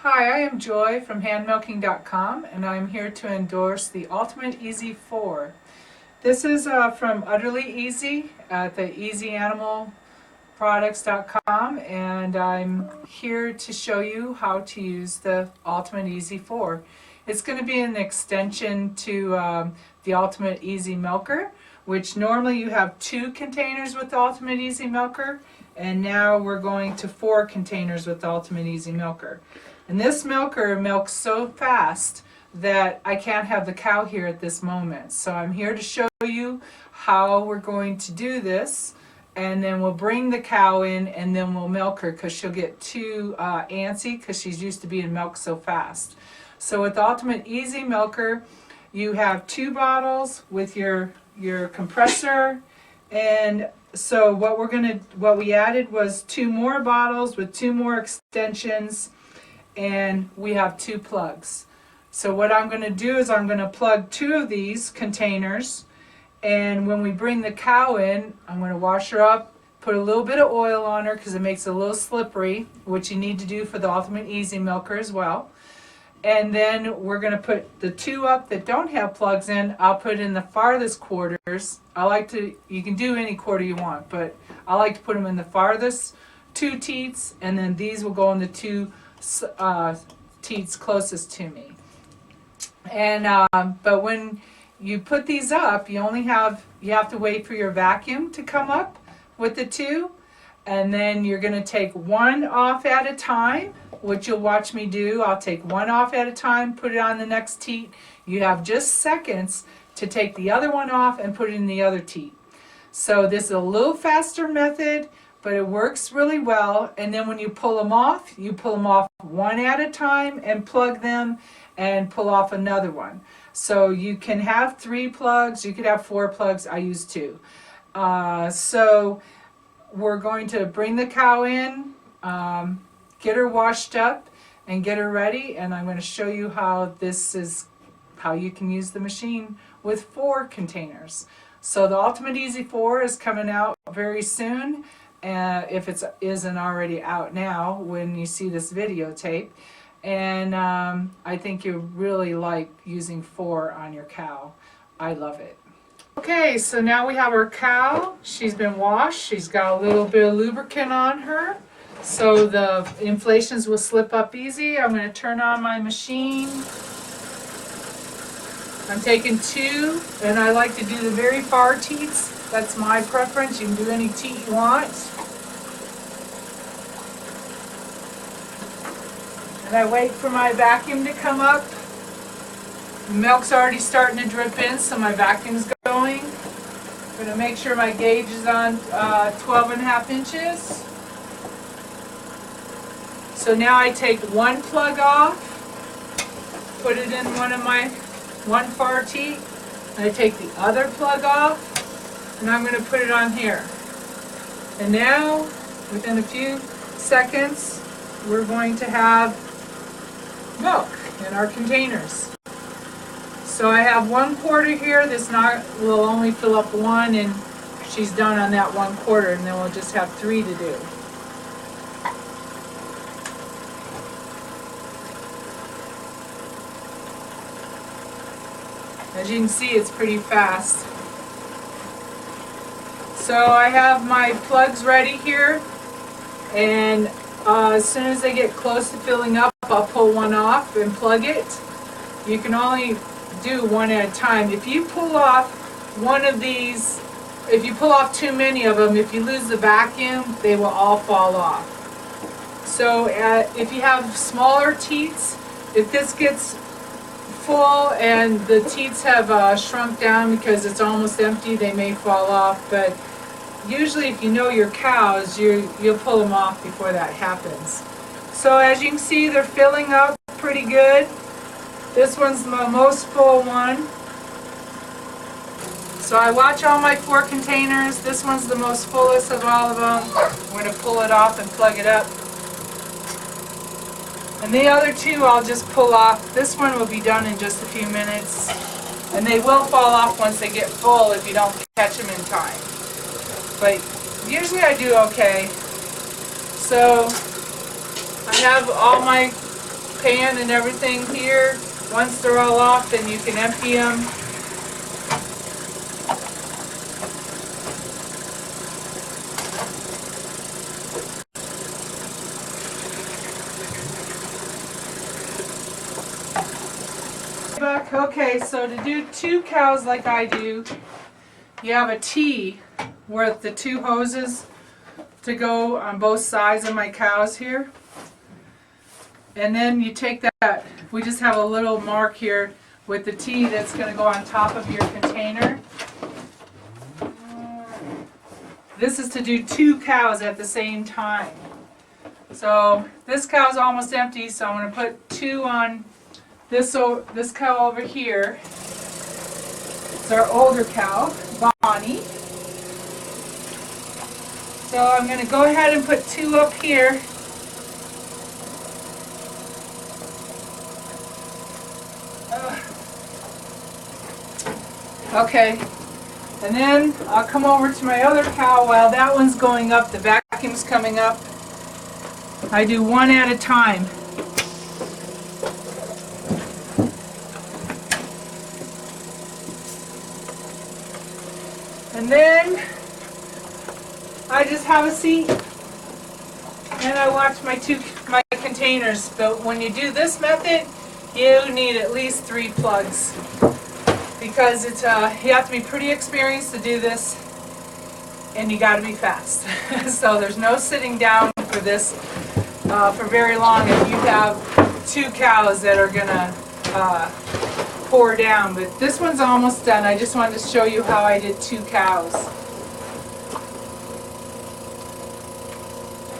Hi, I am Joy from handmilking.com and I'm here to endorse the Ultimate Easy 4. This is from Utterly Easy at the easyanimalproducts.com, and I'm here to show you how to use the Ultimate Easy 4. It's going to be an extension to the Ultimate Easy Milker, which normally you have 2 containers with the Ultimate Easy Milker, and now we're going to 4 containers with the Ultimate Easy Milker. And this milker milks so fast that I can't have the cow here at this moment. So I'm here to show you how we're going to do this, and then we'll bring the cow in and then we'll milk her because she'll get too antsy because she's used to being milked so fast. So with the Ultimate Easy Milker, you have 2 bottles with your compressor, and so what we added was 2 more bottles with 2 more extensions, and we have 2 plugs. So what I'm going to do is I'm going to plug 2 of these containers, and when we bring the cow in, I'm going to wash her up, put a little bit of oil on her because it makes it a little slippery, which you need to do for the Ultimate Easy Milker as well. And then we're going to put the 2 up that don't have plugs in. I'll put in the farthest quarters. You can do any quarter you want, but I like to put them in the farthest 2 teats, and then these will go in the 2 teats closest to me. And but when you put these up, you have to wait for your vacuum to come up with the 2, and then you're going to take 1 off at a time, which you'll watch me do. I'll take 1 off at a time, put it on the next teat. You have just seconds to take the other one off and put it in the other teat. So this is a little faster method, but it works really well. And then when you pull them off 1 at a time and plug them and pull off another one. So you can have 3 plugs, you could have 4 plugs, I use 2. So we're going to bring the cow in, get her washed up and get her ready, and I'm going to show you how you can use the machine with 4 containers. So the Ultimate Easy 4 is coming out very soon. If it isn't already out now when you see this videotape. And I think you really like using 4 on your cow. I love it. Okay, so now we have our cow. She's been washed. She's got a little bit of lubricant on her, so the inflations will slip up easy. I'm going to turn on my machine. I'm taking 2, and I like to do the very far teats. That's my preference. You can do any teat you want. And I wait for my vacuum to come up. The milk's already starting to drip in, so my vacuum's going. I'm going to make sure my gauge is on 12.5 inches. So now I take 1 plug off, put it in one far teat, and I take the other plug off, and I'm going to put it on here. And now, within a few seconds, we're going to have milk in our containers. So I have 1 quarter here. This will only fill up 1, and she's done on that 1 quarter, and then we'll just have 3 to do. As you can see, it's pretty fast. So I have my plugs ready here, and as soon as they get close to filling up, I'll pull 1 off and plug it. You can only do 1 at a time. If you pull off one of these, if you pull off too many of them, if you lose the vacuum, they will all fall off. So if you have smaller teats, if this gets full and the teats have shrunk down because it's almost empty, they may fall off. But usually if you know your cows, you'll pull them off before that happens. So as you can see, they're filling up pretty good. This one's the most full one. So I watch all my 4 containers. This one's the most fullest of all of them. I'm going to pull it off and plug it up. And the other 2 I'll just pull off. This one will be done in just a few minutes. And they will fall off once they get full if you don't catch them in time. But usually I do okay. So I have all my pan and everything here. Once they're all off, then you can empty them. Okay, so to do 2 cows like I do, you have a T with the 2 hoses to go on both sides of my cows here. And then you take that, we just have a little mark here with the T that's going to go on top of your container. This is to do 2 cows at the same time. So this cow's almost empty, so I'm going to put 2 on this cow over here. It's our older cow, Bonnie. So I'm going to go ahead and put 2 up here. Okay, and then I'll come over to my other cow while that one's going up, the vacuum's coming up. I do 1 at a time. And then I just have a seat and I watch my containers. But when you do this method, you need at least 3 plugs. Because it's you have to be pretty experienced to do this, and you got to be fast. So there's no sitting down for this for very long if you have 2 cows that are gonna pour down. But this one's almost done. I just wanted to show you how I did 2 cows.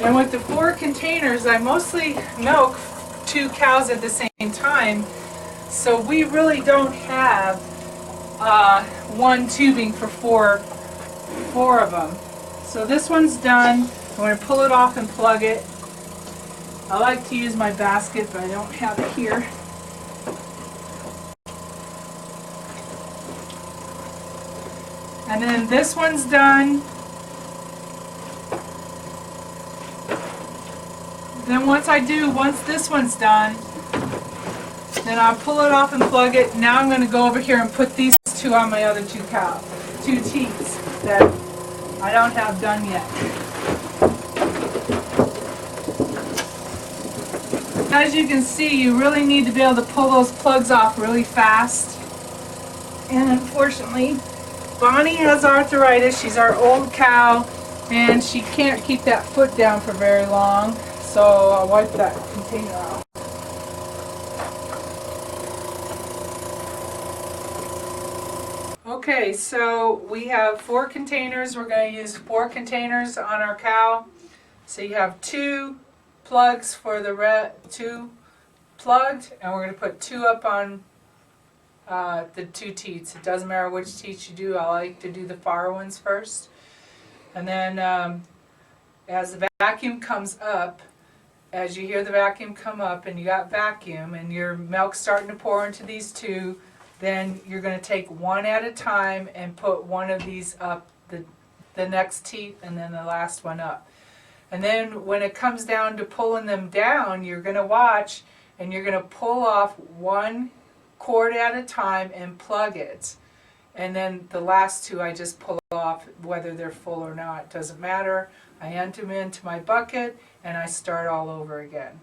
And with the 4 containers, I mostly milk 2 cows at the same time, so we really don't have 1 tubing for four of them. So this one's done. I'm going to pull it off and plug it. I like to use my basket, but I don't have it here. And then this one's done. Then once this one's done, then I'll pull it off and plug it. Now I'm going to go over here and put these 2 on my other 2 teats that I don't have done yet. As you can see, you really need to be able to pull those plugs off really fast. And unfortunately, Bonnie has arthritis. She's our old cow, and she can't keep that foot down for very long. So I'll wipe that container off. Okay, so we have 4 containers. We're going to use 4 containers on our cow. So you have 2 plugs for the 2 plugged, and we're going to put 2 up on the 2 teats. It doesn't matter which teats you do. I like to do the far ones first. And then as the vacuum comes up, as you hear the vacuum come up and you got vacuum and your milk's starting to pour into these 2, then you're going to take 1 at a time and put 1 of these up the next teat and then the last one up. And then when it comes down to pulling them down, you're going to watch and you're going to pull off 1 cord at a time and plug it. And then the last 2 I just pull off whether they're full or not. Doesn't matter. I empty them into my bucket and I start all over again.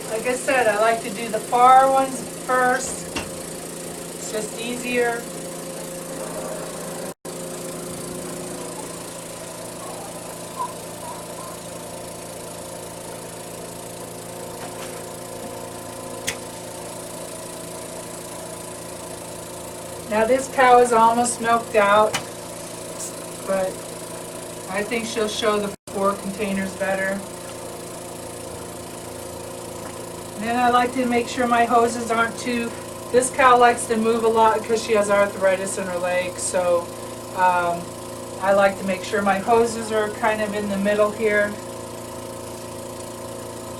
Like I said, I like to do the far ones first. It's just easier. Now this cow is almost milked out, but I think she'll show the 4 containers better. And then I like to make sure my hoses aren't too... This cow likes to move a lot because she has arthritis in her legs, so I like to make sure my hoses are kind of in the middle here.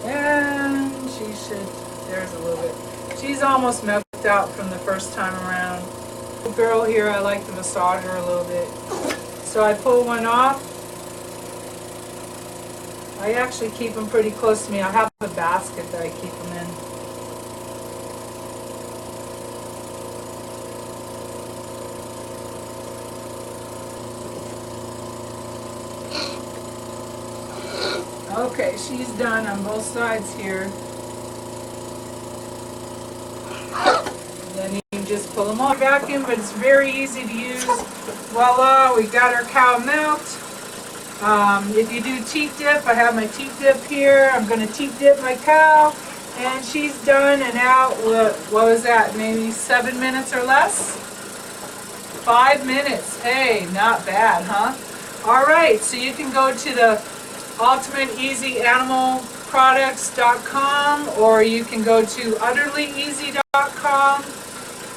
And she should... There's a little bit. She's almost milked out from the first time around. The girl here, I like to massage her a little bit. So I pull 1 off. I actually keep them pretty close to me. I have a basket that I keep them in. Okay, she's done on both sides here. Then you just pull them all back in, but it's very easy to use. Voila, we got our cow milked. If you do teat dip, I have my teat dip here. I'm going to teat dip my cow, and she's done and out. What was that? Maybe 7 minutes or less? 5 minutes. Hey, not bad, huh? All right, so you can go to the ultimateeasyanimalproducts.com, or you can go to utterlyeasy.com,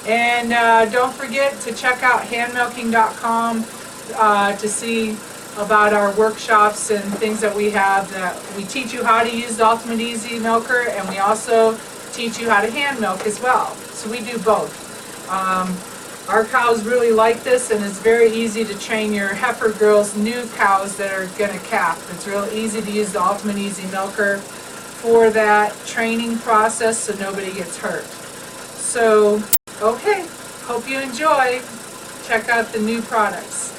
and don't forget to check out handmilking.com to see about our workshops and things that we have. That we teach you how to use the Ultimate Easy Milker, and we also teach you how to hand milk as well. So we do both. Our cows really like this, and it's very easy to train your heifer girls, new cows that are going to calf. It's real easy to use the Ultimate Easy Milker for that training process so nobody gets hurt. So, okay, hope you enjoy. Check out the new products.